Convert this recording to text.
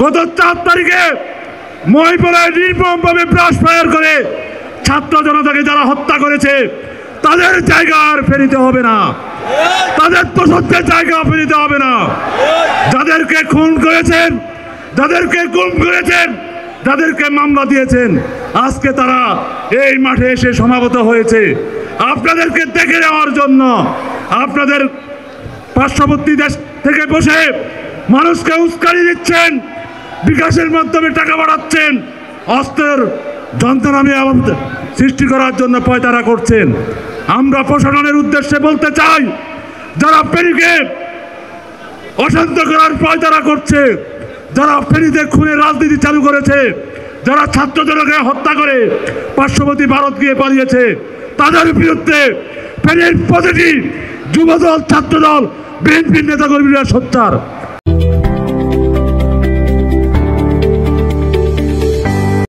গত 4 তারিখে মহিপুরে নির্মমভাবে ব্রাশ ফায়ার করে ছাত্র জনতাকে যারা হত্যা করেছে তাদের জায়গা আর ফেরিতে হবে না, তাদের প্রসন্নের জায়গা ফেরিতে হবে না। যাদেরকে খুন করেছেন, যাদেরকে গুম করেছেন, যাদেরকে মামলা দিয়েছেন, আজকে তারা এই মাঠে এসে সমাবেত হয়েছে আপনাদেরকে দেখে নেওয়ার জন্য। আপনাদের পার্শ্ববর্তী দেশ থেকে বসে মানুষকে উস্কানি দিচ্ছেন, বিকাশের মাধ্যমে টাকা বাড়াচ্ছেন, অস্ত্রের যন্ত্রণা সৃষ্টি করার জন্য পয়তারা করছেন। আমরা প্রশাসনের উদ্দেশ্যে বলতে চাই, যারা ফেরিকে অশান্ত করার পয়তারা করছে, যারা ফেরিতে খুনের রাজনীতি চালু করেছে, যারা ছাত্রদেরকে হত্যা করে পার্শ্ববর্তী ভারত গিয়ে পালিয়েছে, তাদের বিরুদ্ধে ফেরির প্রতিটি যুবদল, ছাত্রদল, বিএনপির নেতাকর্মীরা সোচ্চার।